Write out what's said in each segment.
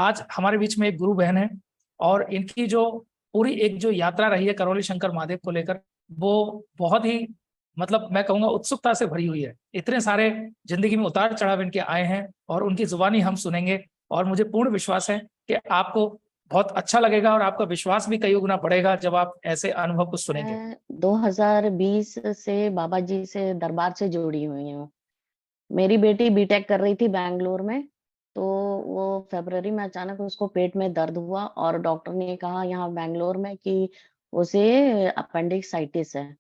आज हमारे बीच में एक गुरु बहन है और इनकी जो पूरी एक जो यात्रा रही है करौली शंकर महादेव को लेकर, वो बहुत ही मतलब मैं कहूंगा उत्सुकता से भरी हुई है। इतने सारे जिंदगी में उतार चढ़ाव इनके आए हैं और उनकी जुबानी हम सुनेंगे और मुझे पूर्ण विश्वास है कि आपको बहुत अच्छा लगेगा और आपका विश्वास भी कई गुना बढ़ेगा जब आप ऐसे अनुभव को सुनेंगे। मैं 2020 से बाबा जी से दरबार से जुड़ी हुई हूँ। मेरी बेटी बीटेक कर रही थी बैंगलोर में, तो वो फरवरी में अचानक उसको पेट में दर्द हुआ और डॉक्टर ने कहा यहाँ बैंगलोर में कि उसे अपेंडिक्साइटिस है।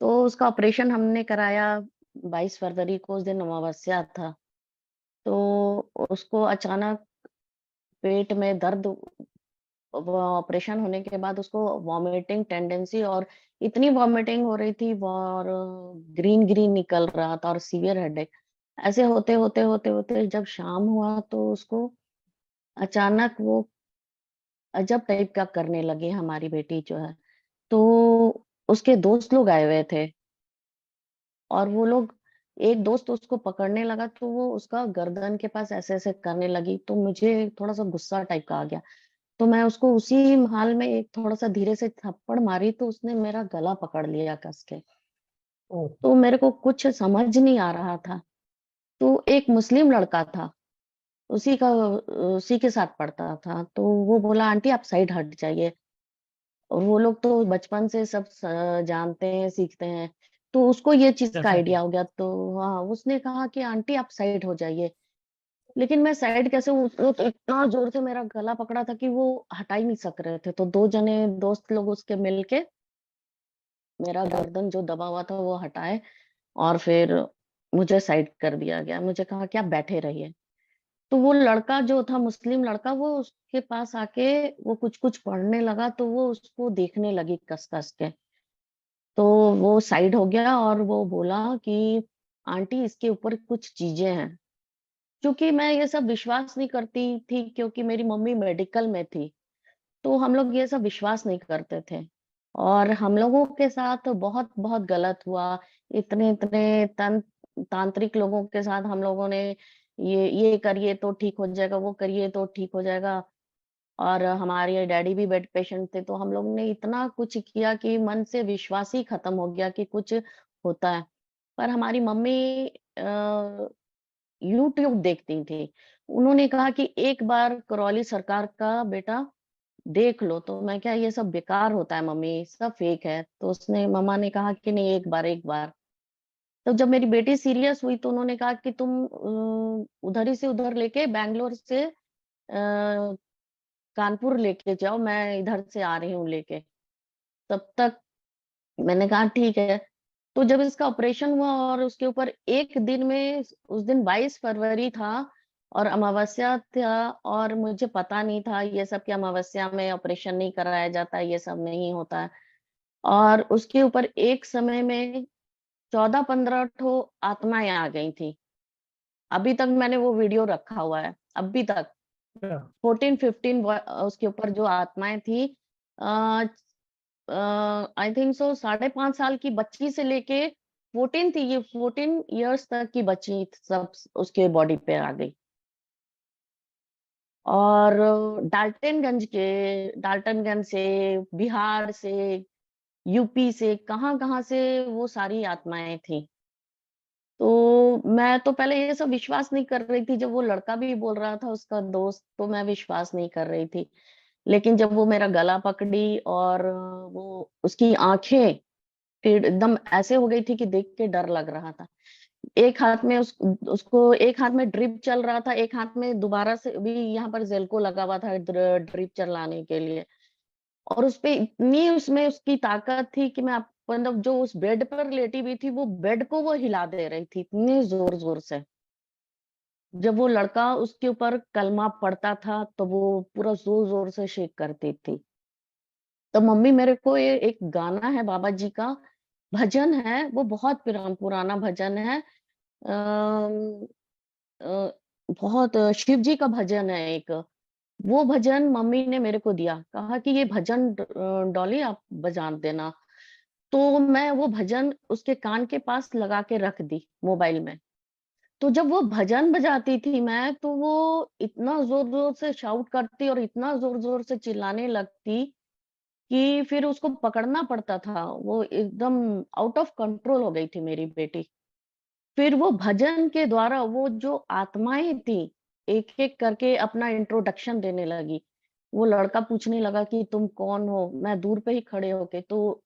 तो उसका ऑपरेशन हमने कराया 22 फरवरी को, उस दिन अमावस्या था। तो उसको अचानक पेट में दर्द, वो ऑपरेशन होने के बाद उसको वॉमिटिंग टेंडेंसी और इतनी वॉमिटिंग हो रही थी और ग्रीन ग्रीन निकल रहा था और सीवियर हेडेक। ऐसे होते होते होते होते जब शाम हुआ तो उसको अचानक वो अजब टाइप का करने लगी हमारी बेटी जो है। तो उसके दोस्त लोग आए हुए थे और वो लोग, एक दोस्त उसको पकड़ने लगा तो वो उसका गर्दन के पास ऐसे ऐसे करने लगी, तो मुझे थोड़ा सा गुस्सा टाइप का आ गया। तो मैं उसको उसी हाल में एक थोड़ा-सा धीरे से थप्पड़ मारी तो उसने मेरा गला पकड़ लिया कस के। ओ, तो मेरे को कुछ समझ नहीं आ रहा था। तो एक मुस्लिम लड़का था, उसी के साथ पढ़ता था। तो वो बोला, "आंटी आप साइड हट जाइए।" और वो लोग तो बचपन से सब जानते हैं, सीखते हैं। तो उसको ये चीज़ का डेफिनेटली। आइडिया हो गया। तो हाँ, उसने कहा कि आंटी आप साइड हो जाइए। लेकिन मैं साइड कैसे हूँ, वो तो इतना ज़ोर से मेरा गला पकड़ा था कि वो हटा ही नहीं सक रहे थे। तो 2 जने दोस्त लोग उसके मिलके मेरा गर्दन जो दबा हुआ था वो हटाए और फिर मुझे साइड कर दिया गया। मुझे कहा कि आप बैठे रहिए। तो वो लड़का जो था, मुस्लिम लड़का, वो उसके पास आके वो कुछ-कुछ पढ़ने लगा तो वो उसको देखने लगी कस-कस के। तो वो साइड हो गया और वो बोला कि आंटी इसके ऊपर कुछ चीज़ें हैं। चूँकि मैं ये सब विश्वास नहीं करती थी क्योंकि मेरी मम्मी मेडिकल में थी, तो हम लोग ये सब विश्वास नहीं करते थे। और हम लोगों के साथ बहुत-बहुत गलत हुआ। इतने-इतने तांत्रिक लोगों के साथ हम लोगों ने ये करिए तो ठीक हो जाएगा, वो करिए तो ठीक हो जाएगा। और हमारे डैडी भी बेड पेशेंट थे, तो हम लोग ने इतना कुछ किया कि मन से विश्वास ही खत्म हो गया कि कुछ होता है। पर हमारी मम्मी यूट्यूब देखती थी। उन्होंने कहा कि एक बार करौली सरकार का बेटा देख लो। तो मैं क्या, ये सब बेकार होता है मम्मी, सब फेक है। तो उसने, मम्मा ने कहा कि नहीं, एक बार। तो जब मेरी बेटी सीरियस हुई तो उन्होंने कहा कि तुम उधर ही से उधर लेके बैंगलोर से कानपुर लेके जाओ, मैं इधर से आ रही हूँ लेके। तब तक मैंने कहा ठीक है। तो जब इसका ऑपरेशन हुआ और उसके ऊपर एक दिन में, उस दिन 22 फरवरी था और अमावस्या था और मुझे पता नहीं था ये सब कि अमावस्या में ऑपरेशन नहीं कराया जाता, ये सब नहीं होता है। और उसके ऊपर एक समय में 14-15 ठो आत्माएँ आ गई थी। अभी तक मैंने वो वीडियो रखा हुआ है, अभी तक। 14-15 उसके ऊपर जो आत्माएँ थी, अ आई थिंक सो 5.5 साल की बच्ची से लेके 14 थी, ये 14 इयर्स तक की बच्ची सब उसके बॉडी पे आ गई। और डाल्टनगंज से, बिहार से, यूपी से, कहाँ-कहाँ से वो सारी आत्माएँ थी। तो मैं तो पहले ये सब विश्वास नहीं कर रही थी, जब वो लड़का भी बोल रहा था उसका दोस्त, तो मैं विश्वास नहीं कर रही थी। लेकिन जब वो मेरा गला पकड़ी और वो उसकी आँखें फिर एकदम ऐसे हो गई थी कि देख के डर लग रहा था। एक हाथ में उसको एक हाथ में ड्रिप चल रहा था, एक हाथ में दोबारा से भी यहाँ पर ज़ेल्को लगा हुआ था ड्रिप चलाने के लिए। और उसपे इतनी उसमें उसकी ताकत थी कि मैं आप मतलब जो उस बेड पर लेटी हुई थी, वो बेड को वो हिला दे रही थी, इतने ज़ोर-ज़ोर से। जब वो लड़का उसके ऊपर कलमा पढ़ता था, तो वो पूरा ज़ोर-ज़ोर से शेक करती थी। तो मम्मी मेरे को ये एक गाना है बाबा जी का, भजन है, वो बहुत पुराना भजन है। अम, अ, बहुत शिव जी का भजन है एक। वो भजन मम्मी ने मेरे को दिया, कहा कि ये भजन डॉली आप बजा देना। तो मैं वो भजन उसके कान के पास लगा के रख दी मोबाइल में। तो जब वो भजन बजाती थी मैं, तो वो इतना ज़ोर-ज़ोर से शाउट करती और इतना ज़ोर-ज़ोर से चिल्लाने लगती कि फिर उसको पकड़ना पड़ता था। वो एकदम आउट ऑफ कंट्रोल हो गई थी मेरी बेटी। फिर वो भजन के द्वारा वो जो आत्माएँ थी, एक-एक करके अपना इंट्रोडक्शन देने लगी। वो लड़का पूछने लगा कि तुम कौन हो? मैं दूर पे ही खड़े होके तो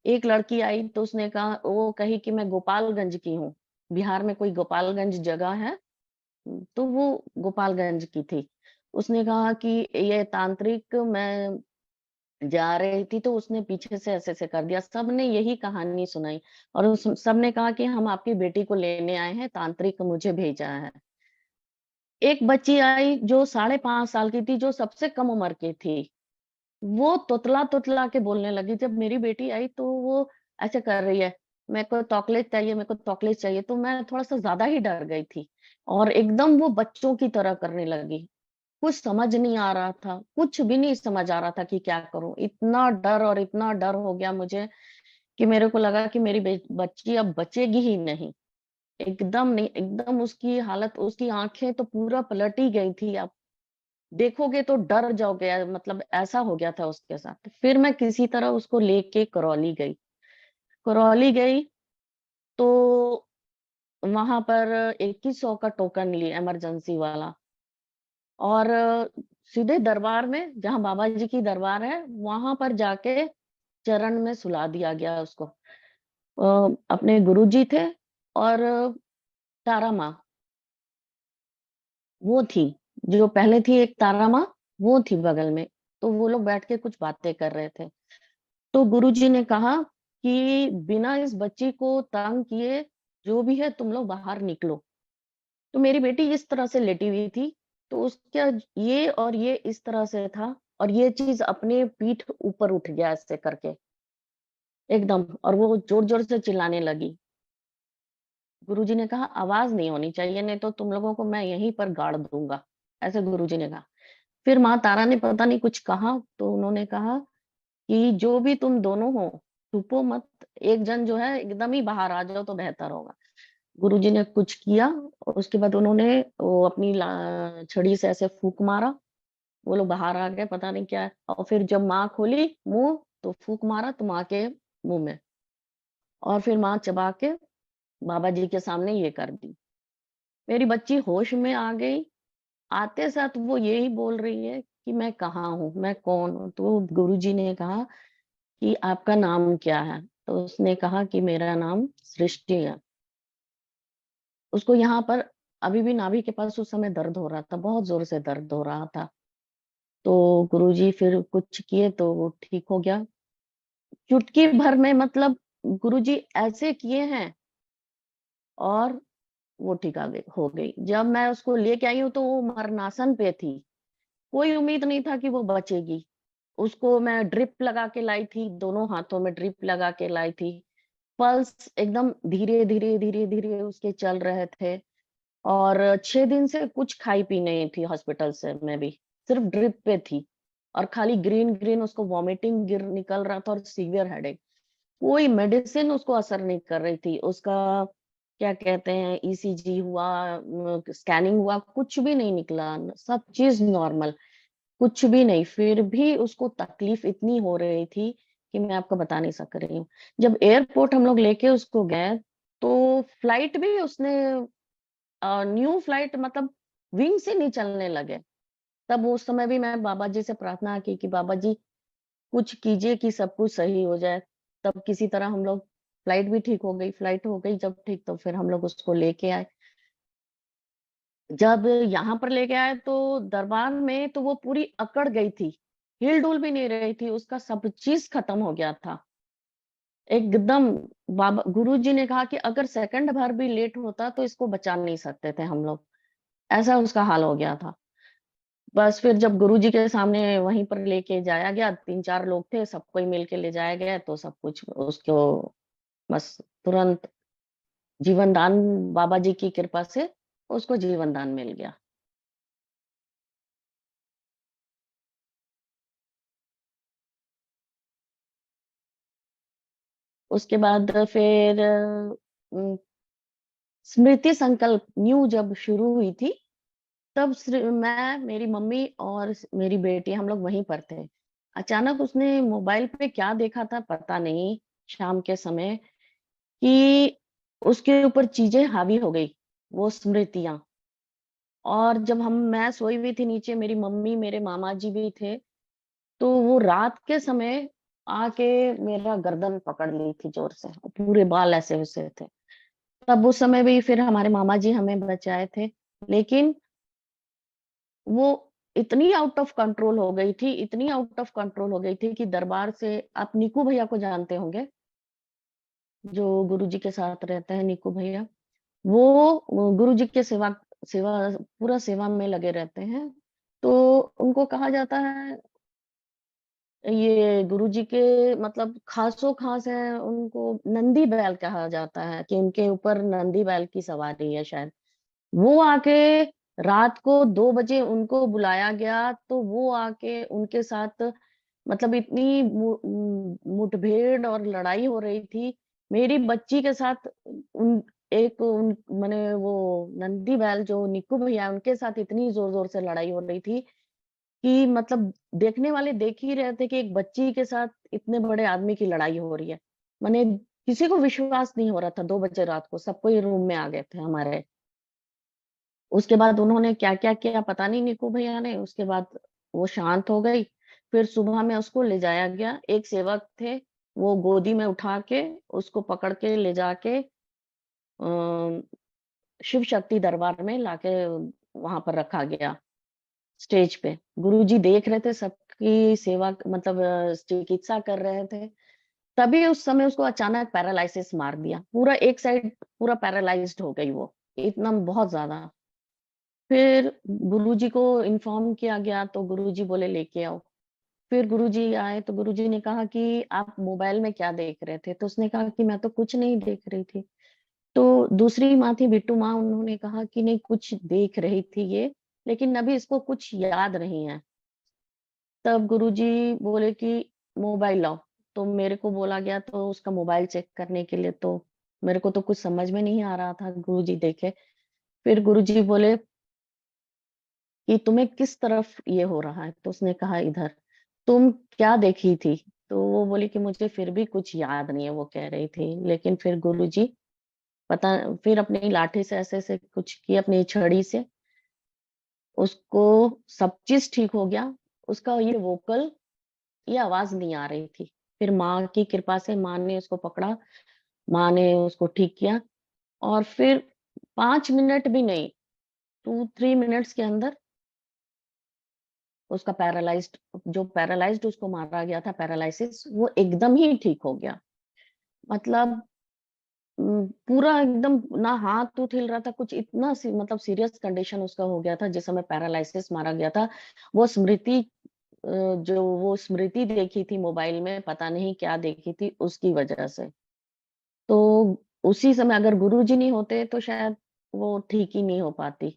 एक लड़की आई तो उसने कहा वो कही कि मैं गोपालगंज की हूँ। बिहार में कोई गोपालगंज जगह है, तो वो गोपालगंज की थी। उसने कहा कि ये तांत्रिक मैं जा रही थी तो उसने पीछे से ऐसे-ऐसे कर दिया। सबने यही कहानी सुनाई और उस सबने कहा कि हम आपकी बेटी को लेने आए हैं, तांत्रिक मुझे भेजा है। एक बच्ची आई जो 5.5 साल की थी, जो सबसे कम उम्र की थी। वो तुतला-तुतला के बोलने लगी। जब मेरी बेटी आई तो वो ऐसे कर रही है, मेरे को चॉकलेट चाहिए, मेरे को चॉकलेट चाहिए। तो मैं थोड़ा-सा ज़्यादा ही डर गई थी और एकदम वो बच्चों की तरह करने लगी। कुछ समझ नहीं आ रहा था, कुछ भी नहीं समझ आ रहा था कि क्या करूँ? इतना डर हो गया मुझे कि मेरे को लगा कि मेरी बच्ची अब बचेगी ही नहीं। एकदम नहीं, एकदम उसकी हालत, उसकी आँखें तो पूरा पलट ही गई थी। आप देखोगे तो डर जाओगे, मतलब ऐसा हो गया था उसके साथ। फिर मैं किसी तरह उसको लेके करौली गई। करौली गई तो वहाँ पर 2100 का टोकन लिए इमरजेंसी वाला और सीधे दरबार में, जहाँ बाबा जी की दरबार है, वहाँ पर जाके चरण में सुला दिया गया उसको। अपने गुरुजी थे और तारा माँ, वो थी, जो पहले थी एक तारा माँ, वो थी बगल में। तो वो लोग बैठ के कुछ बातें कर रहे थे। तो गुरुजी ने कहा कि बिना इस बच्ची को तंग किए, जो भी है तुम लोग बाहर निकलो। तो मेरी बेटी इस तरह से लेटी हुई थी, तो उसका ये और ये इस तरह से था और ये चीज़ अपने पीठ ऊपर उठ गया ऐसे करके, एकदम, और वो ज़ोर-ज़ोर से चिल्लाने लगी। गुरुजी ने कहा आवाज़ नहीं होनी चाहिए, नहीं तो तुम लोगों को मैं यहीं पर गाड़ दूँगा, ऐसे गुरुजी ने कहा। फिर माँ तारा ने पता नहीं कुछ कहा, तो उन्होंने कहा कि जो भी तुम दोनों हो, छुपो मत, एक जन जो है एकदम ही बाहर आ जाओ तो बेहतर होगा। गुरुजी ने कुछ किया और उसके बाद उन्होंने वो अपनी छड़ी से ऐसे फूँक मारा, वो लोग बाहर आ गए, पता नहीं क्या है। और फिर जब माँ खोली मुँह, तो फूँक मारा तो माँ के मुँह में, और फिर माँ चबा के बाबा जी के सामने ये कर दी। मेरी बच्ची होश में आ गई, आते साथ वो यही बोल रही है कि मैं कहाँ हूँ, मैं कौन हूँ? तो गुरुजी ने कहा कि आपका नाम क्या है? तो उसने कहा कि मेरा नाम सृष्टि है। उसको यहाँ पर अभी भी नाभि के पास उस समय दर्द हो रहा था, बहुत ज़ोर से दर्द हो रहा था। तो गुरुजी फिर कुछ किए तो वो ठीक हो गया। चुटकी भर में, मतलब गुरुजी ऐसे किए हैं और वो ठीक आ गई, हो गई। जब मैं उसको लेके आई हूँ तो वो मरणासन पे थी। कोई उम्मीद नहीं था कि वो बचेगी। उसको मैं ड्रिप लगा के लाई थी, दोनों हाथों में ड्रिप लगा के लाई थी। पल्स एकदम धीरे-धीरे, धीरे-धीरे उसके चल रहे थे और 6 दिन से कुछ खाई-पी नहीं थी हॉस्पिटल से मैं भी, सिर्फ ड्रिप पे थी और खाली ग्रीन-ग्रीन उसको वॉमिटिंग गिर निकल रहा था और सीवियर हेडेक। कोई मेडिसिन उसको असर नहीं कर रही थी। उसका क्या कहते हैं, ईसीजी हुआ, स्कैनिंग हुआ, कुछ भी नहीं निकला, सब चीज़ नॉर्मल। कुछ भी नहीं, फिर भी उसको तकलीफ इतनी हो रही थी कि मैं आपको बता नहीं सक रही हूँ। जब एयरपोर्ट हम लोग लेके उसको गए, तो फ्लाइट भी उसने न्यू फ्लाइट, मतलब विंग से नहीं चलने लगे। तब उस समय भी मैं बाबा जी से प्रार्थना की कि बाबा जी कुछ कीजिए कि सब कुछ सही हो जाए। तब किसी तरह हम लोग, फ्लाइट भी ठीक हो गई, फ्लाइट हो गई जब ठीक, तो फिर हम लोग उसको लेके आए। जब यहाँ पर लेके आए तो दरबार में तो वो पूरी अकड़ गई थी, हिल-डुल भी नहीं रही थी, उसका सब चीज़ खत्म हो गया था। एकदम, बाबा गुरुजी ने कहा कि अगर सेकंड भर भी लेट होता तो इसको बचा नहीं सकते थे हम लोग, ऐसा उसका हाल हो गया था। बस फिर जब गुरुजी के सामने वहीं पर लेके जाया गया, 3-4 लोग थे, सबको ही मिल के ले जाया गया, तो सब कुछ उसको बस तुरंत जीवन दान, बाबा जी की कृपा से उसको जीवन दान मिल गया। उसके बाद फिर स्मृति संकल्प न्यू जब शुरू हुई थी, तब मैं, मेरी मम्मी और मेरी बेटी हम लोग वहीं पर थे। अचानक उसने मोबाइल पे क्या देखा था पता नहीं, शाम के समय, कि उसके ऊपर चीजें हावी हो गई, वो स्मृतियां। और जब मैं सोई हुई थी नीचे, मेरी मम्मी, मेरे मामा जी भी थे, तो वो रात के समय आके मेरा गर्दन पकड़ ली थी जोर से, पूरे बाल ऐसे वैसे थे। तब उस समय भी फिर हमारे मामा जी हमें बचाए थे। लेकिन वो इतनी आउट ऑफ कंट्रोल हो गई थी, इतनी आउट ऑफ कंट्रोल हो गई थी कि दरबार से, आप निकू भैया को जानते होंगे, जो गुरुजी के साथ रहते हैं, निकू भैया। वो गुरुजी के सेवा सेवा पूरा सेवा में लगे रहते हैं। तो उनको कहा जाता है, ये गुरुजी के मतलब खासो खास है, उनको नंदी बैल कहा जाता है, कि उनके ऊपर नंदी बैल की सवारी है शायद। वो आके रात को 2 बजे उनको बुलाया गया, तो वो आके उनके साथ मतलब इतनी मुठभेड़ और लड़ाई हो रही थी। मेरी बच्ची के साथ उन एक उन माने वो नंदी बैल जो निक्कू भैया उनके साथ इतनी ज़ोर-ज़ोर से लड़ाई हो रही थी, कि मतलब देखने वाले देख ही रहे थे कि एक बच्ची के साथ इतने बड़े आदमी की लड़ाई हो रही है। माने किसी को विश्वास नहीं हो रहा था, 2 बजे रात को सब कोई रूम में आ गए थे हमारे। उसके बाद उन्होंने क्या-क्या किया पता नहीं निक्कू भैया ने, उसके बाद वो शांत हो गई। फिर सुबह में उसको ले जाया गया, एक सेवक थे, वो गोदी में उठा के उसको पकड़ के ले जाके शिव शक्ति दरबार में लाके वहाँ पर रखा गया, स्टेज पे। गुरुजी देख रहे थे, सबकी सेवा मतलब चिकित्सा कर रहे थे। तभी उस समय उसको अचानक पैरालाइसिस मार दिया। पूरा एक साइड पूरा पैरालाइज़्ड हो गई वो, इतना बहुत ज़्यादा। फिर गुरुजी को इन्फॉर्म किया गया, तो गुरुजी बोले लेके आओ। फिर गुरुजी आए तो गुरुजी ने कहा कि आप मोबाइल में क्या देख रहे थे? तो उसने कहा कि मैं तो कुछ नहीं देख रही थी। तो दूसरी माँ थी बिट्टू माँ, उन्होंने कहा कि नहीं कुछ देख रही थी ये, लेकिन अभी इसको कुछ याद नहीं है। तब गुरुजी बोले कि मोबाइल लाओ, तो मेरे को बोला गया तो उसका मोबाइल चेक करने के लिए, तो मेरे को तो कुछ समझ में नहीं आ रहा था, गुरुजी देखे। फिर गुरुजी बोले कि तुम्हें किस तरफ ये हो रहा है? तो उसने कहा इधर। तुम क्या देखी थी? तो वो बोली कि मुझे फिर भी कुछ याद नहीं है, वो कह रही थी। लेकिन फिर गुरुजी पता फिर अपनी लाठी से ऐसे-ऐसे कुछ किए अपनी छड़ी से, उसको सब चीज़ ठीक हो गया। उसका ये आवाज़ नहीं आ रही थी। फिर माँ की कृपा से माँ ने उसको पकड़ा, माँ ने उसको ठीक किया और फिर 5 मिनट भी नहीं, 2-3 मिनट्स के अंदर उसका पैरालाइज़्ड उसको मारा गया था पैरालाइसिस, वो एकदम ही ठीक हो गया। मतलब पूरा एकदम ना हाथ-हूथ हिल रहा था, कुछ इतना मतलब सीरियस कंडीशन उसका हो गया था, जिस समय पैरालाइसिस मारा गया था। वो स्मृति जो वो स्मृति देखी थी मोबाइल में, पता नहीं क्या देखी थी, उसकी वजह से। तो उसी समय अगर गुरुजी नहीं होते, तो शायद वो ठीक ही नहीं हो पाती।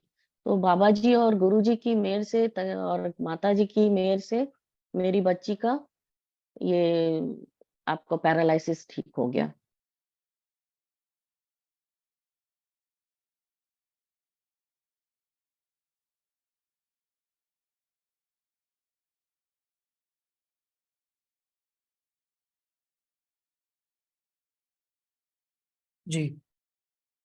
तो बाबा जी और गुरुजी की मेहर से और माताजी की मेहर से मेरी बच्ची का ये आपको पैरालाइसिस ठीक हो गया। जी।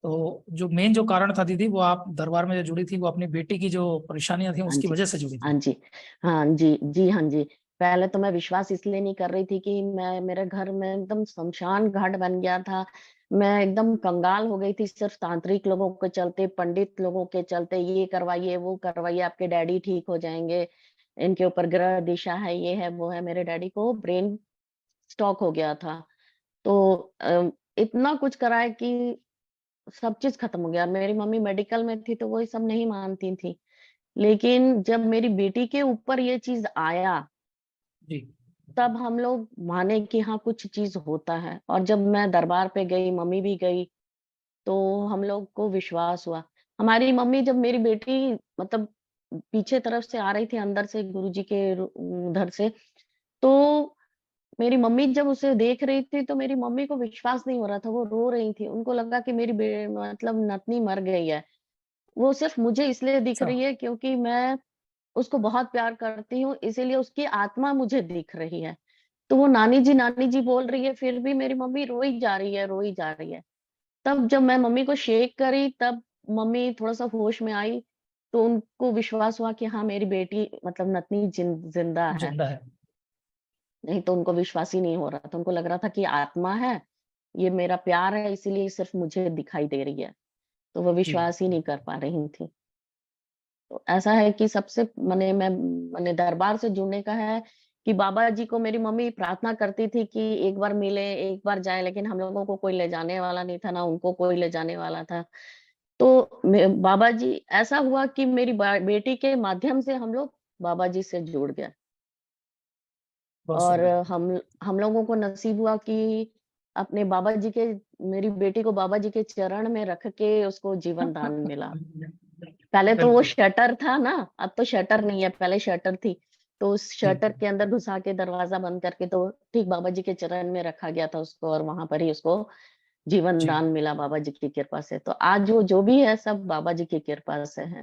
तो जो मेन जो कारण था दीदी, वो आप दरबार में जो जुड़ी थी, वो अपनी बेटी की जो परेशानियां थी हाँ उसकी जी। वजह से जुड़ी हाँ थी। जी। हाँ जी। जी, हाँ जी। पहले तो मैं विश्वास इसलिए नहीं कर रही थी कि मेरे घर में एकदम श्मशान घाट बन गया था। मैं एकदम कंगाल हो गई थी सिर्फ़ तांत्रिक लोगों के चलते, पंडित लोगों के चलते, ये करवाइए, वो करवाइए, आपके डैडी ठीक हो जाएँगे, इनके ऊपर ग्रह दिशा है, ये है, वो है। मेरे डैडी को ब्रेन स्ट्रोक हो गया था। तो इतना कुछ कराए कि सब चीज़ खत्म हो गया। मेरी मम्मी मेडिकल में थी, तो वो ये सब नहीं मानती थी। लेकिन जब मेरी बेटी के ऊपर ये चीज़ आया, जी। तब हम लोग माने कि हाँ, कुछ चीज़ होता है। और जब मैं दरबार पे गई, मम्मी भी गई, तो हम लोग को विश्वास हुआ। हमारी मम्मी जब मेरी बेटी मतलब पीछे तरफ से आ रही थी अंदर से गुरुजी के उधर से, तो मेरी मम्मी जब उसे देख रही थी तो मेरी मम्मी को विश्वास नहीं हो रहा था, वो रो रही थी। उनको लगा कि मेरी मतलब नतनी मर गई है। वो सिर्फ मुझे इसलिए दिख अच्छा, रही है क्योंकि मैं उसको बहुत प्यार करती हूँ, इसीलिए उसकी आत्मा मुझे दिख रही है। तो वो नानी जी बोल रही है, फिर भी मेरी मम्मी रोई जा रही है, रोई जा रही है। तब जब मैं मम्मी को शेक करी, तब मम्मी थोड़ा-सा होश में आई, तो उनको विश्वास हुआ कि हाँ, मेरी बेटी मतलब नतनी जिंदा है। जिंदा है। नहीं तो उनको विश्वास ही नहीं हो रहा था। उनको लग रहा था कि आत्मा है, ये मेरा प्यार है, इसीलिए सिर्फ मुझे दिखाई दे रही है। तो वो जी, विश्वास ही नहीं कर पा रही थी। तो ऐसा है कि सबसे मने दरबार से जुड़ने का है कि बाबा जी को मेरी मम्मी प्रार्थना करती थी कि एक बार मिले, एक बार जाएँ, लेकिन हम लोगों को कोई ले जाने वाला नहीं था, ना उनको कोई ले जाने वाला था। तो बाबा जी ऐसा हुआ कि मेरी बेटी के माध्यम से हम लोग बाबा जी से जुड़ गए। बहुत और सुंदर। हम लोगों को नसीब हुआ कि अपने बाबा जी के मेरी बेटी को बाबा जी के चरण में रख के उसको जीवन दान मिला। पहले तो वो बिल्कुल। शटर था ना, अब तो शटर नहीं है, पहले शटर थी। तो उस जी, शटर के अंदर घुसा के दरवाज़ा बंद करके तो ठीक बाबा जी के चरण में रखा गया था उसको, और वहाँ पर ही उसको जीवन जी, दान मिला बाबा जी की कृपा से। तो आज वो जो भी है सब बाबा जी की कृपा से है।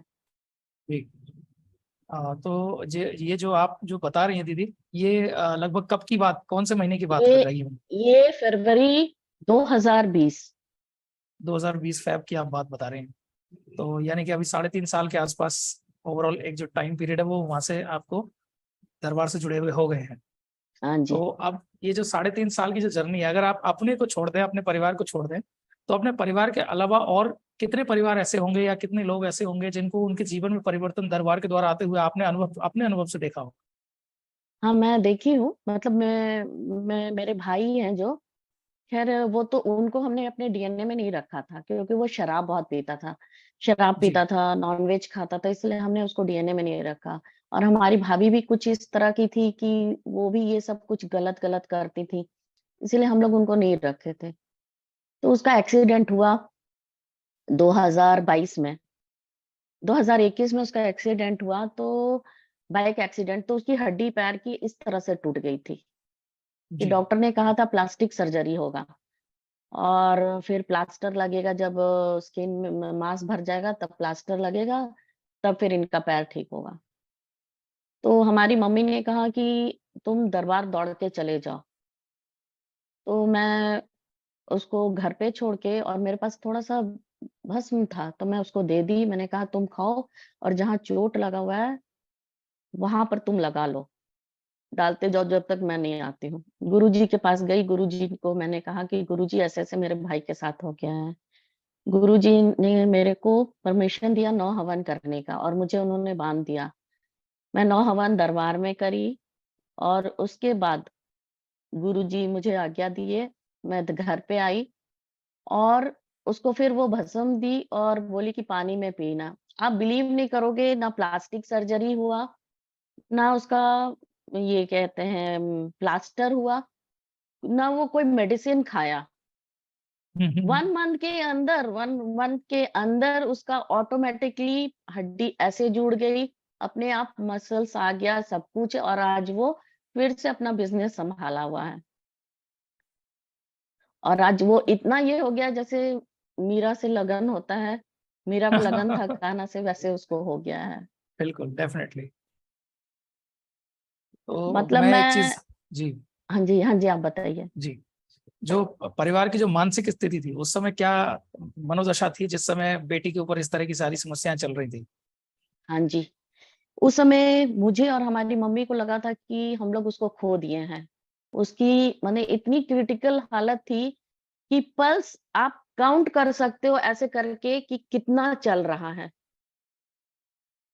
जी। तो ये जो आप जो बता रही हैं दीदी, ये लगभग कब की बात, कौन से महीने की बात ये कर रही हूँ? ये फरवरी 2020। 2020 फैब की आप बात बता रहे हैं। तो यानी कि अभी 3.5 साल के आसपास ओवरऑल एक जो टाइम पीरियड है वो वहां से आपको दरबार से जुड़े हुए हो गए हैं। हाँ जी। तो अब ये जो 3.5 साल की जो जर्नी है, अगर आप अपने को छोड़ दें, अपने परिवार को छोड़ दें, तो अपने परिवार के अलावा और कितने परिवार ऐसे होंगे या कितने लोग ऐसे होंगे जिनको उनके जीवन में परिवर्तन दरबार के द्वारा आते हुए आपने अपने अनुभव से देखा हो? हाँ, मैं देखी हूँ, मतलब मैं मेरे भाई हैं जो, ख़ैर वो तो उनको हमने अपने डीएनए में नहीं रखा था क्योंकि वो शराब बहुत पीता था। शराब जी, पीता था, नॉन-वेज खाता था, इसलिए हमने उसको डीएनए में नहीं रखा। और हमारी भाभी भी कुछ इस तरह की थी कि वो भी ये सब कुछ गलत-गलत करती थी, इसीलिए हम लोग उनको नहीं रखे थे। तो उसका एक्सीडेंट हुआ 2022 में। 2021 में उसका एक्सीडेंट हुआ, तो बाइक एक्सीडेंट, तो उसकी हड्डी पैर की इस तरह से टूट गई थी कि जी, डॉक्टर ने कहा था प्लास्टिक सर्जरी होगा। और फिर प्लास्टर लगेगा, जब स्किन में मांस भर जाएगा तब प्लास्टर लगेगा, तब फिर इनका पैर ठीक होगा। तो हमारी मम्मी ने कहा कि तुम दरबार दौड़ के चले जाओ। तो मैं उसको घर पे छोड़ के, और मेरे पास थोड़ा-सा भस्म था, तो मैं उसको दे दी। मैंने कहा तुम खाओ और जहाँ चोट लगा हुआ है, वहाँ पर तुम लगा लो। डालते जाओ जब तक मैं नहीं आती हूँ। गुरुजी के पास गई, गुरुजी को मैंने कहा कि गुरुजी ऐसे-ऐसे मेरे भाई के साथ हो गया है। गुरुजी ने मेरे को परमिशन दिया 9 हवन करने का, और मुझे उन्होंने बाँध दिया। मैं 9 हवन दरबार में करी, और उसके बाद गुरुजी मुझे आज्ञा दिए, मैं घर पे आई, और उसको फिर वो भस्म दी और बोली कि पानी में पीना। आप बिलीव नहीं करोगे, ना प्लास्टिक सर्जरी हुआ, ना उसका ये कहते हैं प्लास्टर हुआ, ना वो कोई मेडिसिन खाया। 1 मंथ के अंदर उसका ऑटोमेटिकली हड्डी ऐसे जुड़ गई, अपने आप मसल्स आ गया, सब कुछ, और आज वो फिर से अपना बिज़नेस सँभाला हुआ है। और आज वो इतना ये हो गया जैसे मीरा से लगन होता है, मीरा को लगन था कान्हा से, वैसे उसको हो गया है। बिल्कुल, डेफिनेटली। तो मतलब मैं एक मैं चीज, जी, हाँ जी, आप बताइए? जी, जो परिवार की जो मानसिक स्थिति थी उस समय क्या मनोदशा थी जिस समय बेटी के ऊपर इस तरह की सारी समस्याएं चल रही थी? हाँ जी। उस समय मुझे और हमारी मम्मी को लगा था कि हम लोग उसको खो दिए हैं। उसकी माने इतनी क्रिटिकल हालत थी कि पल्स आप काउंट कर सकते हो ऐसे करके कि कितना चल रहा है।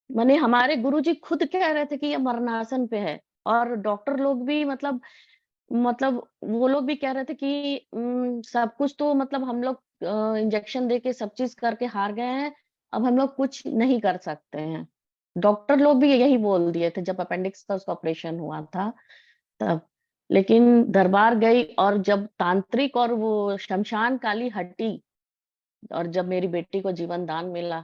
माने हमारे गुरुजी खुद कह रहे थे कि ये मरणासन पे है, और डॉक्टर लोग भी मतलब वो लोग भी कह रहे थे कि सब कुछ तो मतलब हम लोग इंजेक्शन देके सब चीज़ करके हार गए हैं, अब हम लोग कुछ नहीं कर सकते हैं। डॉक्टर लोग भी यही बोल दिए थे जब अपेंडिक्स का उसका ऑपरेशन हुआ था तब। लेकिन दरबार गई, और जब तांत्रिक और वो श्मशान काली हटी, और जब मेरी बेटी को जीवन दान मिला,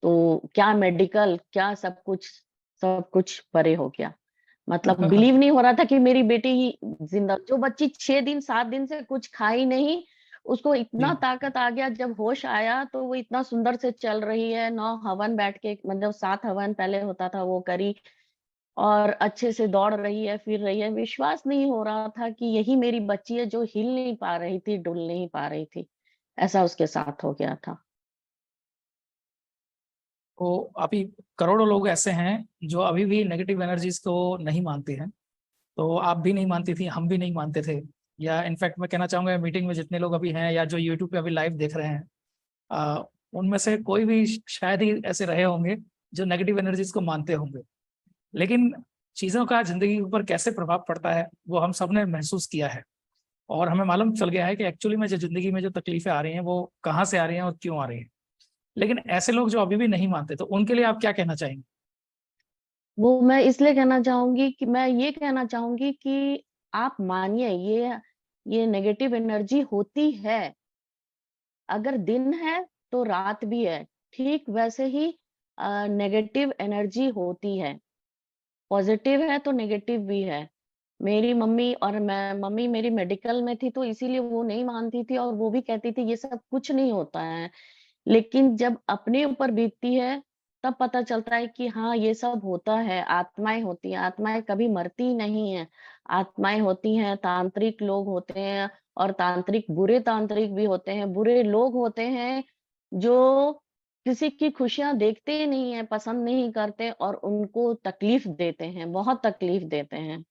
तो क्या मेडिकल, क्या सब कुछ परे हो गया। मतलब बिलीव नहीं हो रहा था कि मेरी बेटी ही जिंदा, जो बच्ची 6 दिन 7 दिन से कुछ खाई नहीं, उसको इतना जी ताकत आ गया, जब होश आया तो वो इतना सुंदर से चल रही है। 9 हवन बैठ के, मतलब 7 हवन पहले होता था वो करी, और अच्छे से दौड़ रही है, फिर रही है। विश्वास नहीं हो रहा था कि यही मेरी बच्ची है जो हिल नहीं पा रही थी, डुल नहीं पा रही थी। ऐसा उसके साथ हो गया था। तो अभी करोड़ों लोग ऐसे हैं जो अभी भी नेगेटिव एनर्जीज को नहीं मानते हैं। तो आप भी नहीं मानती थी, हम भी नहीं मानते थे। या इनफैक्ट मैं कहना चाहूंगा मीटिंग में जितने लोग अभी हैं या जो यूट्यूब पे अभी लाइव देख रहे हैं, उनमें से कोई भी शायद ही ऐसे रहे होंगे जो नेगेटिव एनर्जीज को मानते होंगे। लेकिन चीज़ों का जिंदगी के ऊपर कैसे प्रभाव पड़ता है वो हम सब ने महसूस किया है। और हमें मालूम चल गया है कि एक्चुअली में जो जिंदगी में जो तकलीफें आ रही हैं वो कहाँ से आ रही हैं और क्यों आ रही हैं। लेकिन ऐसे लोग जो अभी भी नहीं मानते, तो उनके लिए आप क्या कहना चाहेंगे? वो मैं इसलिए कहना चाहूंगी कि मैं ये कहना चाहूंगी कि आप मानिए, ये नेगेटिव एनर्जी होती है। अगर दिन है तो रात भी है। ठीक वैसे ही नेगेटिव एनर्जी होती है। पॉजिटिव है तो नेगेटिव भी है। मेरी मम्मी और मैं, मम्मी मेरी मेडिकल में थी तो इसीलिए वो नहीं मानती थी, और वो भी कहती थी ये सब कुछ नहीं होता है। लेकिन जब अपने ऊपर बीतती है, तब पता चलता है कि हाँ, ये सब होता है, आत्माएँ होती हैं, आत्माएँ कभी मरती नहीं हैं। आत्माएँ होती हैं, तांत्रिक लोग होते हैं, और तांत्रिक बुरे तांत्रिक भी होते हैं, बुरे लोग होते हैं, जो किसी की खुशियाँ देखते ही नहीं हैं, पसंद नहीं करते और उनको तकलीफ देते हैं, बहुत तकलीफ देते हैं।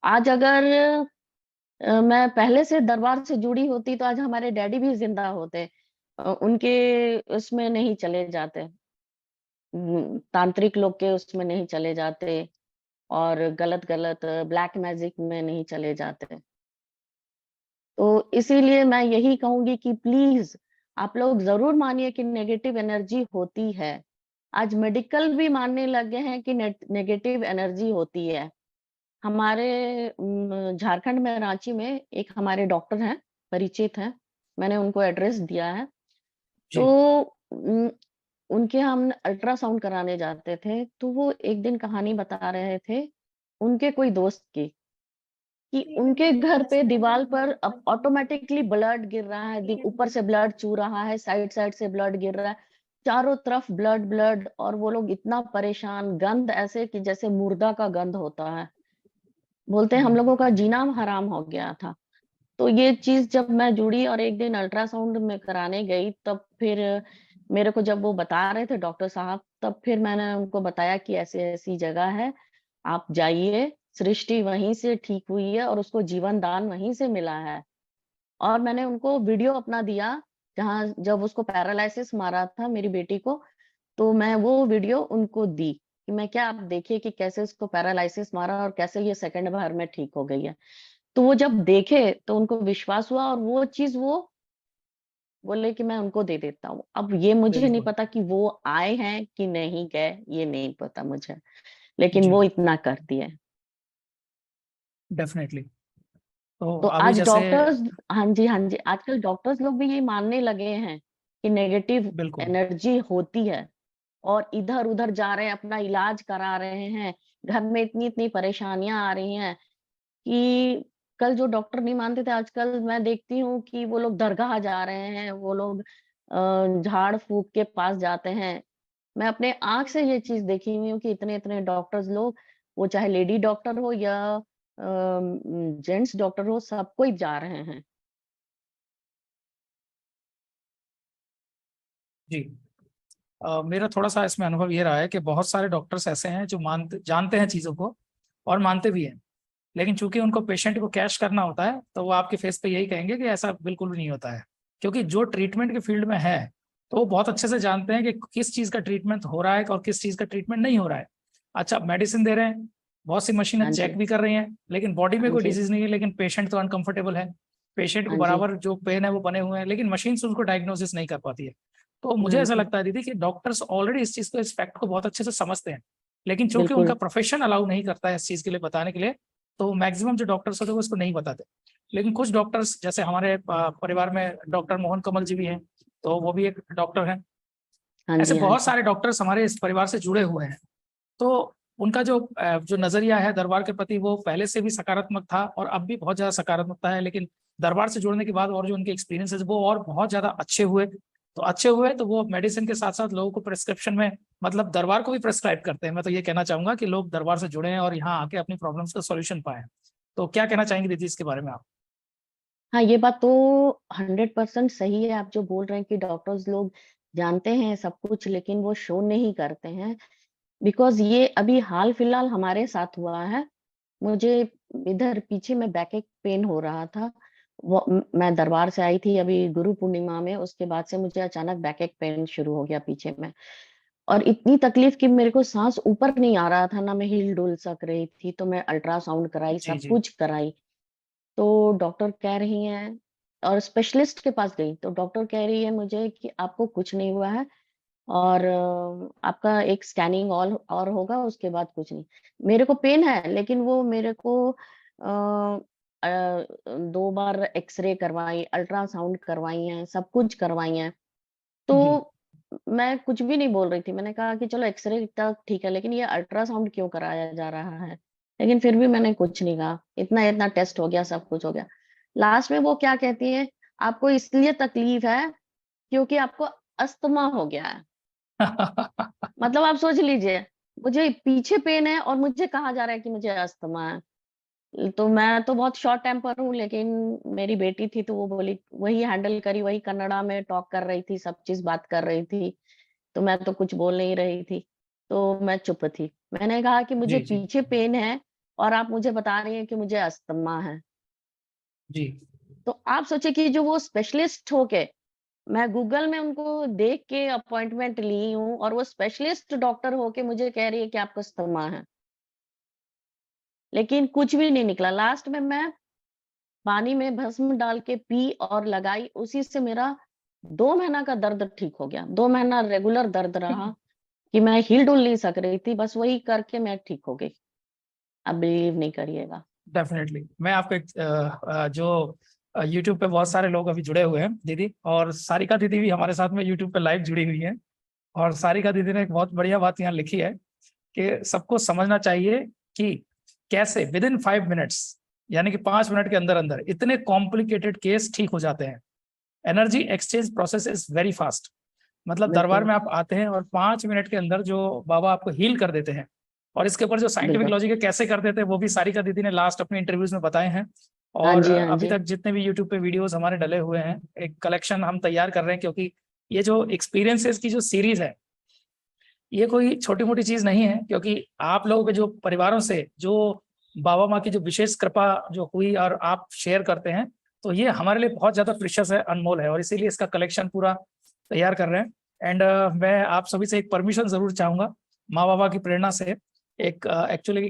आज अगर मैं पहले से दरबार से जुड़ी होती तो आज हमारे डैडी भी ज़िंदा होते। उनके उसमें नहीं चले जाते, तांत्रिक लोग के उसमें नहीं चले जाते, और गलत-गलत ब्लैक मैजिक में नहीं चले जाते। तो इसीलिए मैं यही कहूँगी कि प्लीज़ आप लोग ज़रूर मानिए कि नेगेटिव एनर्जी होती है। आज मेडिकल भी मानने लगे हैं कि नेगेटिव एनर्जी होती है। हमारे झारखंड में, रांची में एक हमारे डॉक्टर हैं, परिचित हैं। मैंने उनको एड्रेस दिया है। तो जी उम, उनके हम अल्ट्रासाउंड कराने जाते थे, तो वो एक दिन कहानी बता रहे थे, उनके कोई दोस्त की, कि उनके घर पे दीवार पर अब ऑटोमैटिकली ब्लड गिर रहा है, ऊपर से ब्लड चू रहा है, साइड-साइड से ब्लड गिर रहा है, चारों तरफ ब्लड ब्लड, और वो लोग इतना परेशान, गंध ऐसे कि जैसे मुर्दा का गंध होता है। बोलते हैं हम हम्म, लोगों का जीना हराम हो गया था। तो ये चीज़ जब मैं जुड़ी और एक दिन अल्ट्रासाउंड में कराने गई, तब फिर मेरे को जब वो बता रहे थे डॉक्टर साहब, तब फिर मैंने उनको बताया कि ऐसी-ऐसी जगह है, आप जाइए, सृष्टि वहीं से ठीक हुई है और उसको जीवन दान वहीं से मिला है। और मैंने उनको वीडियो अपना दिया, जहाँ जब उसको पैरालिसिस मारा था मेरी बेटी को, तो मैं वो वीडियो उनको दी, कि मैं क्या, आप देखिए कि कैसे उसको पैरालिसिस मारा और कैसे ये सेकंड भर में ठीक हो गई है। तो वो जब देखे तो उनको विश्वास हुआ, और वो चीज़ वो बोले कि मैं उनको दे देता हूँ। अब ये मुझे नहीं बिल्कुल। पता कि वो आए हैं कि नहीं गए, ये नहीं पता मुझे, लेकिन जी वो इतना कर दिए। डेफिनेटली। तो तो अभी आज जैसे डॉक्टर्स, हाँ जी, हाँ जी, आजकल डॉक्टर्स लोग भी ये मानने लगे हैं कि नेगेटिव बिल्कुल एनर्जी होती है, और इधर-उधर जा रहे हैं, अपना इलाज करा रहे हैं। घर में इतनी-इतनी परेशानियाँ आ रही हैं कि कल जो डॉक्टर नहीं मानते थे, आजकल मैं देखती हूँ कि वो लोग दरगाह जा रहे हैं, वो लोग झाड़-फूँक के पास जाते हैं। मैं अपने आँख से ये चीज़ देखी हुई हूँ कि इतने-इतने डॉक्टर्स लोग, वो चाहे लेडी डॉक्टर हो या जेंट्स डॉक्टर हो, सब कोई जा रहे हैं। जी। मेरा थोड़ा सा इसमें अनुभव ये रहा है कि बहुत सारे डॉक्टर्स ऐसे हैं जो मानते जानते हैं चीज़ों को और मानते भी हैं। लेकिन चूंकि उनको पेशेंट को कैश करना होता है, तो वो आपके फेस पे यही कहेंगे कि ऐसा बिल्कुल भी नहीं होता है। क्योंकि जो ट्रीटमेंट के फील्ड में है, तो वो बहुत अच्छे से जानते हैं कि किस चीज़ का ट्रीटमेंट हो रहा है और किस चीज़ का ट्रीटमेंट नहीं हो रहा है। अच्छा, मेडिसिन दे रहे हैं, बहुत सी मशीनें हाँ चेक जी, भी कर रही हैं, लेकिन बॉडी में हाँ कोई जी, डिजीज नहीं है, लेकिन पेशेंट तो अनकंफर्टेबल है। पेशेंट को हाँ जी, बराबर जो पेन है वो बने हुए हैं, लेकिन मशीन से उसको डायग्नोसिस नहीं कर पाती है। तो मुझे हाँ ऐसा जी, लगता है दीदी कि डॉक्टर्स ऑलरेडी इस चीज़ को, इस फैक्ट को बहुत अच्छे से समझते हैं। लेकिन चूंकि उनका बिल्कुल। प्रोफेशन अलाउ नहीं करता है इस चीज़ के लिए बताने के लिए, तो मैक्सिमम जो डॉक्टर्स होते हैं वो इसको नहीं बताते। लेकिन कुछ डॉक्टर्स, जैसे हमारे परिवार में डॉक्टर मोहन कमल जी भी हैं, तो वो भी एक डॉक्टर हैं। हाँ ऐसे जी, हाँ बहुत जी, सारे डॉक्टर्स हमारे इस परिवार से जुड़े हुए हैं। तो उनका जो नजरिया है दरबार के प्रति वो पहले से भी सकारात्मक था और अब भी बहुत ज्यादा सकारात्मकता है, लेकिन दरबार से जुड़ने के बाद और जो उनके एक्सपीरियंसेस वो और बहुत ज्यादा अच्छे हुए। तो अच्छे हुए तो वो मेडिसिन के साथ साथ लोगों को प्रिस्क्रिप्शन में, मतलब दरबार को भी प्रेस्क्राइब करते हैं। मैं तो ये कहना चाहूंगा कि लोग दरबार से जुड़े हैं और यहाँ आके अपनी प्रॉब्लम्स का सॉल्यूशन पाए। तो क्या कहना चाहेंगे दीदी इसके बारे में आप? हाँ, ये बात तो 100% सही है आप जो बोल रहे हैं कि डॉक्टर्स लोग जानते हैं सब कुछ लेकिन वो शो नहीं करते हैं। बिकॉज़ ये अभी हाल-फिलहाल हमारे साथ हुआ है। मुझे इधर पीछे में बैकएक पेन हो रहा था। मैं दरबार से आई थी अभी गुरु पूर्णिमा में, उसके बाद से मुझे अचानक बैकएक पेन शुरू हो गया पीछे में। और इतनी तकलीफ कि मेरे को साँस ऊपर नहीं आ रहा था, ना मैं हिल-डुल सक रही थी, तो मैं अल्ट्रासाउंड कराई, जी सब जी। कुछ कराई। तो डॉक्टर कह रही हैं और स्पेशलिस्ट के पास गई, तो डॉक्टर कह रही है मुझे कि आपको कुछ नहीं हुआ है और आपका एक स्कैनिंग और होगा, उसके बाद कुछ नहीं। मेरे को पेन है, लेकिन वो मेरे को 2 बार एक्स-रे करवाई, अल्ट्रासाउंड करवाई हैं, सब कुछ करवाई हैं। तो जी। मैं कुछ भी नहीं बोल रही थी। मैंने कहा कि चलो एक्स-रे तक ठीक है, लेकिन ये अल्ट्रासाउंड क्यों कराया जा रहा है? लेकिन फिर भी मैंने कुछ नहीं कहा। इतना-इतना टेस्ट हो गया, सब कुछ हो गया। लास्ट में वो क्या कहती हैं, आपको इसलिए तकलीफ है क्योंकि आपको अस्थमा हो गया है। मतलब आप सोच लीजिए, मुझे पीछे पेन है और मुझे कहा जा रहा है कि मुझे अस्थमा है। तो मैं तो बहुत शॉर्ट टेम्पर हूँ, लेकिन मेरी बेटी थी तो वो बोली वही हैंडल करी, वही कन्नड़ा में टॉक कर रही थी, सब चीज़ बात कर रही थी। तो मैं तो कुछ बोल नहीं रही थी, तो मैं चुप थी। मैंने कहा कि मुझे जी जी। पीछे पेन है और आप मुझे बता रही हैं कि मुझे अस्थमा है। जी तो आप सोचिए कि जो वो स्पेशलिस्ट होके मैं गूगल में उनको देख के अपॉइंटमेंट ली हूँ और वो स्पेशलिस्ट डॉक्टर होके मुझे कह रही है कि आपको अस्थमा है। लेकिन कुछ भी नहीं निकला। लास्ट में मैं पानी में भस्म डाल के पी और लगाई, उसी से मेरा 2 महीना का दर्द ठीक हो गया। 2 महीना रेगुलर दर्द रहा कि मैं हिल-डुल नहीं सक रही थी, बस वही करके मैं ठीक हो गई। आप बिलीव नहीं करिएगा। डेफिनेटली। मैं आपको एक जो यूट्यूब पे बहुत सारे लोग अभी जुड़े हुए हैं दीदी, और सारिका दीदी भी हमारे साथ में यूट्यूब पे लाइव जुड़ी हुई है। और सारिका दीदी ने एक बहुत बढ़िया बात यहाँ लिखी है कि सबको समझना चाहिए कि कैसे विद इन 5 मिनट्स, यानी कि 5 मिनट के अंदर अंदर इतने कॉम्प्लिकेटेड केस ठीक हो जाते हैं। Energy exchange process is very fast. मतलब दरबार बिल्कुल, में आप आते हैं और 5 मिनट के अंदर जो बाबा आपको हील कर देते हैं। और इसके ऊपर जो साइंटिफिक बिल्कुल। लॉजिक है कैसे कर देते हैं वो भी सारिका दीदी ने लास्ट अपने इंटरव्यूज में बताए हैं। हाँ और जी, हाँ अभी जी। तक जितने भी यूट्यूब पे वीडियोस हमारे डले हुए हैं, एक कलेक्शन हम तैयार कर रहे हैं, क्योंकि ये जो एक्सपीरियंसेस की जो सीरीज है ये कोई छोटी मोटी चीज नहीं है। क्योंकि आप लोगों के जो परिवारों से जो बाबा माँ की जो विशेष कृपा जो हुई और आप शेयर करते हैं, तो ये हमारे लिए बहुत ज्यादा प्रीशियस है, अनमोल है, और इसीलिए इसका कलेक्शन पूरा तैयार कर रहे हैं। एंड मैं आप सभी से एक परमिशन जरूर चाहूंगा, माँ बाबा की प्रेरणा से। एक एक्चुअली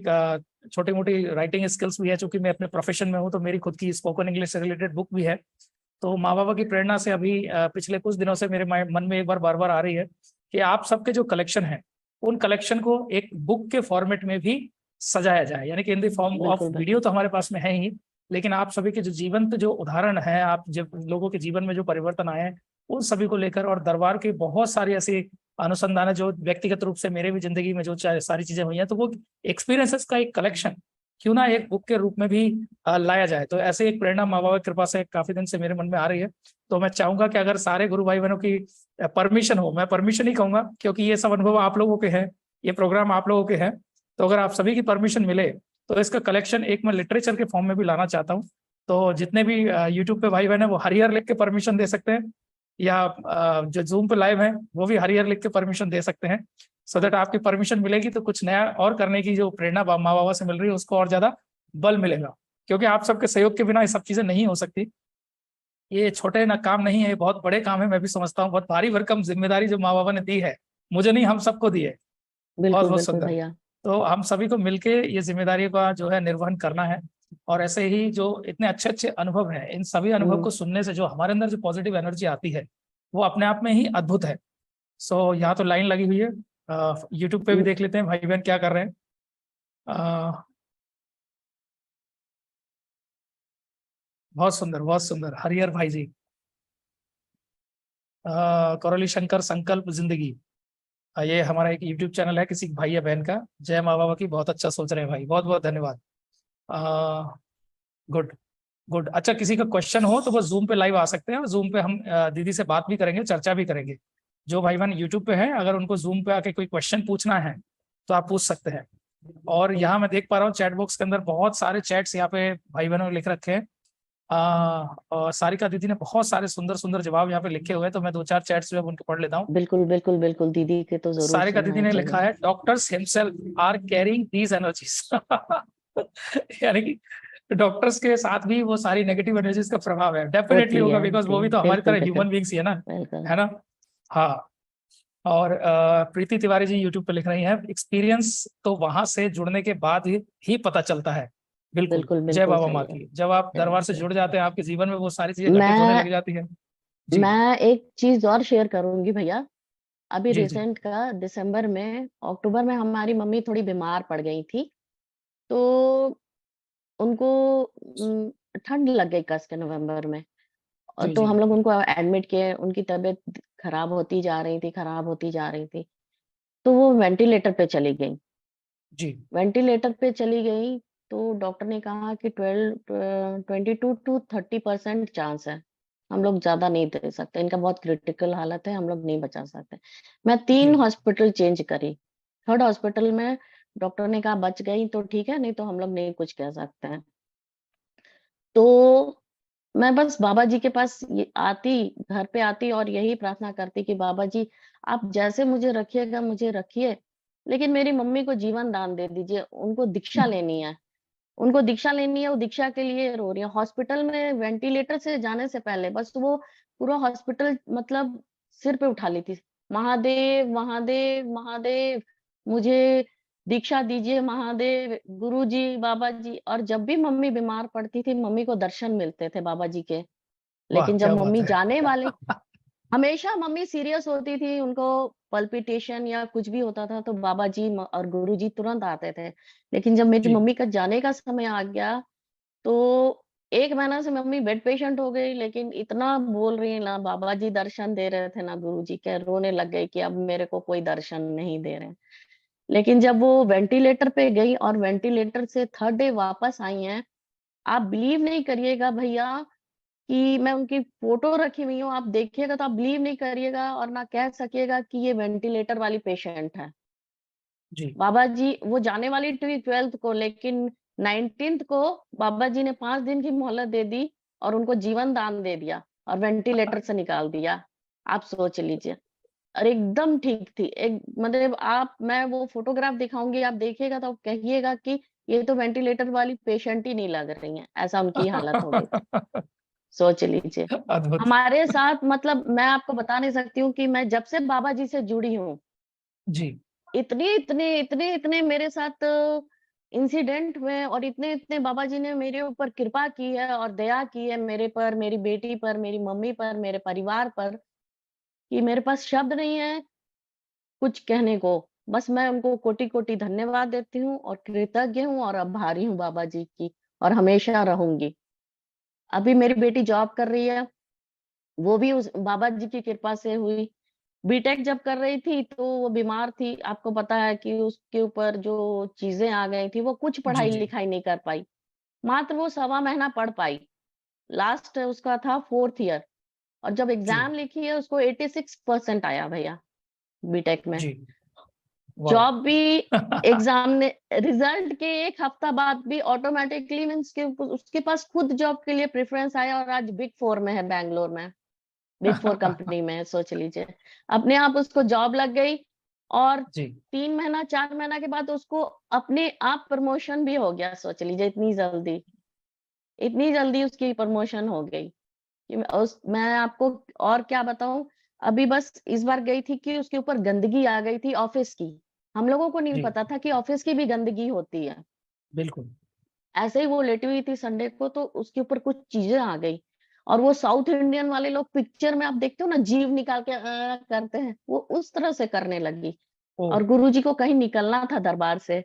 छोटी मोटी राइटिंग स्किल्स भी है, चूंकि मैं अपने प्रोफेशन में हूँ, तो मेरी खुद की स्पोकन इंग्लिश से रिलेटेड बुक भी है। तो माँ बाबा की प्रेरणा से अभी पिछले कुछ दिनों से मेरे मन में एक बार बार आ रही है कि आप सबके जो कलेक्शन है उन कलेक्शन को एक बुक के फॉर्मेट में भी सजाया जाए, यानी कि इन द फॉर्म ऑफ बिल्कुल, वीडियो बिल्कुल। तो हमारे पास में है ही, लेकिन आप सभी के जो जीवंत जो उदाहरण है, आप जब लोगों के जीवन में जो परिवर्तन आए हैं उन सभी को लेकर, और दरबार के बहुत सारी ऐसी अनुसंधान है जो व्यक्तिगत रूप से मेरे भी जिंदगी में जो सारी चीजें हुई हैं, तो वो एक्सपीरियंसेस का एक कलेक्शन क्यों ना एक बुक के रूप में भी लाया जाए। तो ऐसे एक प्रेरणा माँ बाबा की कृपा से काफी दिन से मेरे मन में आ रही है। तो मैं चाहूंगा कि अगर सारे गुरु भाई बहनों की परमिशन हो, मैं परमिशन ही कहूंगा क्योंकि ये सब अनुभव आप लोगों के हैं, ये प्रोग्राम आप लोगों के हैं, तो अगर आप सभी की परमिशन मिले तो इसका कलेक्शन एक मैं लिटरेचर के फॉर्म में भी लाना चाहता हूँ। तो जितने भी यूट्यूब पे भाई बहन है वो हरियर लिख के परमिशन दे सकते हैं, या जो जूम पे लाइव है वो भी हरियर लिख के परमिशन दे सकते हैं। सो दैट आपकी परमिशन मिलेगी तो कुछ नया और करने की जो प्रेरणा माँ बाबा से मिल रही है उसको और ज्यादा बल मिलेगा। क्योंकि आप सबके सहयोग के बिना ये सब चीजें नहीं हो सकती। ये छोटे ना काम नहीं है, ये बहुत बड़े काम है। मैं भी समझता हूँ बहुत भारी भरकम जिम्मेदारी जो माँ बाबा ने दी है, मुझे नहीं हम सबको दी है। बहुत बिल्कुल, बहुत बिल्कुल सुंदर। भैया। तो हम सभी को मिलके ये जिम्मेदारी का जो है निर्वहन करना है। और ऐसे ही जो इतने अच्छे अच्छे अनुभव हैं, इन सभी अनुभव हुँ, को सुनने से जो हमारे अंदर जो पॉजिटिव एनर्जी आती है वो अपने आप में ही अद्भुत है। सो यहाँ तो लाइन लगी हुई है। यूट्यूब पे भी हुँ। देख लेते हैं भाई बहन क्या कर रहे हैं। बहुत सुंदर, बहुत सुंदर हरिहर भाई जी। करौली शंकर संकल्प जिंदगी। ये हमारा एक यूट्यूब चैनल है किसी भाई या बहन का। जय माँ बाबा की, बहुत अच्छा सोच रहे हैं भाई, बहुत बहुत धन्यवाद। Good good. अच्छा, किसी का क्वेश्चन हो तो वो जूम पे लाइव आ सकते हैं, और जूम पे हम दीदी से बात भी करेंगे, चर्चा भी करेंगे। जो भाई बहन यूट्यूब पे हैं, अगर उनको जूम पे आके कोई क्वेश्चन पूछना है तो आप पूछ सकते हैं। और यहाँ मैं देख पा रहा हूँ चैट बॉक्स के अंदर बहुत सारे चैट्स यहाँ पे भाई बहनों ने लिख रखे हैं। और सारिका दीदी ने बहुत सारे सुंदर सुंदर जवाब यहाँ पे लिखे हुए हैं, तो मैं दो चार चैट्स जो है उनके पढ़ लेता हूँ। बिल्कुल बिल्कुल बिल्कुल, दीदी के तो जरूर सारिका दीदी सुनना ने चाहिए। लिखा है, doctors himself are carrying these energies. यानी कि डॉक्टर्स के साथ भी वो सारी नेगेटिव एनर्जीज का प्रभाव है, डेफिनेटली होती होगा, है, बिकॉज होती वो है, भी तो हमारी बिल्कुल तरह बिल्कुल ह्यूमन बींग्स ही है ना। बिल्कुल। है ना। हाँ। और प्रीति तिवारी जी यूट्यूब पे लिख रही हैं, एक्सपीरियंस तो वहां से जुड़ने के बाद ही पता चलता है। बिल्कुल, बिल्कुल जय बिल्कुल बाबा सही माँ है। की। जब आप चलो, दरबार से चलो। जुड़ जाते हैं, आपके जीवन में वो सारी चीजें घटित होने मैं लग जाती है। जी मैं एक चीज और शेयर करूंगी भैया। अभी जी जी रिसेंट का दिसंबर में, अक्टूबर में हमारी मम्मी थोड़ी बीमार पड़ गई थी। तो उनको ठंड लग गई कस के नवंबर में। और जी तो जी हम लोग उनको एडमिट किए, उनकी तबीयत खराब होती जा रही थी, खराब होती जा रही थी। तो वो वेंटिलेटर पे चली गई। जी वेंटिलेटर पे चली गई, तो डॉक्टर ने कहा कि 22 to 30% चांस है। हम लोग ज्यादा नहीं दे सकते, इनका बहुत क्रिटिकल हालत है, हम लोग नहीं बचा सकते। मैं जी 3 हॉस्पिटल चेंज करी। थर्ड हॉस्पिटल में डॉक्टर ने कहा बच गई तो ठीक है, नहीं तो हम लोग नहीं कुछ कह सकते हैं। तो मैं बस बाबा जी के पास घर पे आती और यही प्रार्थना करती कि बाबा जी, आप जैसे मुझे रखिएगा, मुझे रखिए, लेकिन मेरी मम्मी को जीवन दान दे दीजिए। उनको दीक्षा लेनी है, उनको दीक्षा लेनी है, वो दीक्षा के लिए रो रही है। हॉस्पिटल में वेंटिलेटर से जाने से पहले बस वो पूरा हॉस्पिटल मतलब सिर पे उठा ली थी, महादेव महादेव महादेव, मुझे दीक्षा दीजिए महादेव, गुरुजी, बाबा जी। और जब भी मम्मी बीमार पड़ती थी, मम्मी को दर्शन मिलते थे बाबा जी के। वाह, लेकिन जब क्या बात मम्मी है। जाने वाली, हमेशा मम्मी सीरियस होती थी, उनको पल्पिटेशन या कुछ भी होता था तो बाबा जी और गुरु जी तुरंत आते थे। लेकिन जब मेरी जी मम्मी का जाने का समय आ गया, तो 1 महीना से मम्मी बेड पेशेंट हो गई, लेकिन इतना बोल रही है ना, बाबा जी दर्शन दे रहे थे ना गुरु जी के, रोने लग गई कि अब मेरे को कोई दर्शन नहीं दे रहे हैं। लेकिन जब वो वेंटिलेटर पे गई और वेंटिलेटर से थर्ड डे वापस आई हैं, आप बिलीव नहीं करिएगा भैया कि मैं उनकी फोटो रखी हुई हूँ, आप देखिएगा तो आप बिलीव नहीं करिएगा और ना कह सकिएगा कि ये वेंटिलेटर वाली पेशेंट है। जी। बाबा जी वो जाने वाली थी 12th को, लेकिन 19th को बाबा जी ने 5 दिन की मोहलत दे दी और उनको जीवन दान दे दिया और वेंटिलेटर से निकाल दिया। आप सोच लीजिए। और एकदम ठीक थी, एक मतलब आप, मैं वो फोटोग्राफ दिखाऊंगी, आप देखिएगा तो आप कहिएगा कि ये तो वेंटिलेटर वाली पेशेंट ही नहीं लग रही हैं, ऐसा उनकी हालत हो गई थी। सोच लीजिए। अद्भुत। हमारे साथ मतलब मैं आपको बता नहीं सकती हूँ कि मैं जब से बाबा जी से जुड़ी हूँ, जी इतने मेरे साथ इंसिडेंट हुए और इतने इतने बाबा जी ने मेरे ऊपर कृपा की है और दया की है, मेरे पर, मेरी बेटी पर, मेरी मम्मी पर, मेरे परिवार पर, कि मेरे पास शब्द नहीं है कुछ कहने को। बस मैं उनको कोटि-कोटि धन्यवाद देती हूँ और कृतज्ञ हूँ और आभारी हूँ बाबा जी की, और हमेशा रहूँगी। अभी मेरी बेटी जॉब कर रही है, वो भी उस बाबा जी की कृपा से हुई। बीटेक जब कर रही थी तो वो बीमार थी, आपको पता है कि उसके ऊपर जो चीज़ें आ गई थी, वो कुछ जी जी पढ़ाई-लिखाई नहीं कर पाई। मात्र वो सवा महीना पढ़ पाई। लास्ट उसका था 4th ईयर, और जब जी एग्ज़ाम लिखी है उसको 86% आया भैया बीटेक में। जी। वाह। जॉब भी एग्जाम ने रिजल्ट के 1 हफ्ता बाद भी ऑटोमेटिकली मीन्स के उसके पास खुद जॉब के लिए प्रेफरेंस आया और आज बिग फोर में है, बैंगलोर में बिग फोर कंपनी में है, सोच लीजिए। अपने आप उसको जॉब लग गई और जी 3 महीना 4 महीना के बाद उसको अपने आप प्रमोशन भी हो गया, सोच लीजिए। इतनी जल्दी उसकी प्रमोशन हो गई कि मैं आपको और क्या बताऊं। अभी बस इस बार गई थी कि उसके ऊपर गंदगी आ गई थी ऑफिस की। हम लोगों को नहीं जी। पता था कि ऑफिस की भी गंदगी होती है। बिल्कुल। ऐसे ही वो लेटी हुई थी संडे को, तो उसके ऊपर कुछ चीजें आ गई। और वो साउथ इंडियन वाले लोग पिक्चर में आप देखते हो ना, जीव निकाल के करते हैं, वो उस तरह से करने लगी। ओ। और गुरुजी को कहीं निकलना था दरबार से,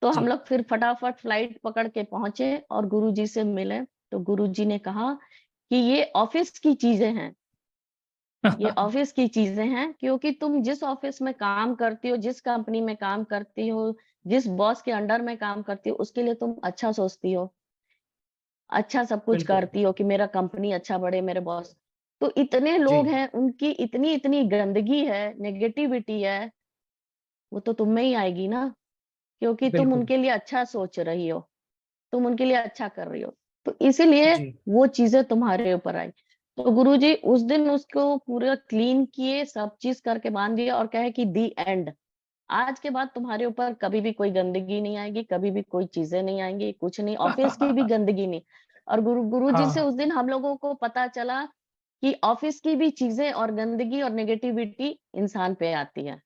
तो हम जी लोग फिर फटाफट फ्लाइट पकड़ के पहुंचे और गुरुजी से मिले। तो गुरुजी ने कहा कि ये ऑफिस की चीजें हैं, ये ऑफिस की चीजें हैं, क्योंकि तुम जिस ऑफिस में काम करती हो, जिस कंपनी में काम करती हो, जिस बॉस के अंडर में काम करती हो, उसके लिए तुम अच्छा सोचती हो, अच्छा सब कुछ बिल्कुल। करती हो कि मेरा कंपनी अच्छा बढ़े, मेरे बॉस। तो इतने लोग जी, हैं, उनकी इतनी इतनी गंदगी है, नेगेटिविटी है, वो तो तुम में ही आएगी ना, क्योंकि तुम बिल्कुल। उनके लिए अच्छा सोच रही हो, तुम उनके लिए अच्छा कर रही हो। तो इसीलिए जी, वो चीज़ें तुम्हारे ऊपर आई। तो गुरुजी उस दिन उसको पूरा क्लीन किए, सब चीज़ करके बाँध दिया और कहे कि दी एंड। आज के बाद तुम्हारे ऊपर कभी भी कोई गंदगी नहीं आएगी, कभी भी कोई चीज़ें नहीं आएँगी, कुछ नहीं, ऑफ़िस की भी गंदगी नहीं। और गुरुजी से हाँ, उस दिन हम लोगों को पता चला कि ऑफ़िस की भी चीज़ें और गंदगी और नेगेटिविटी इंसान पे आती है।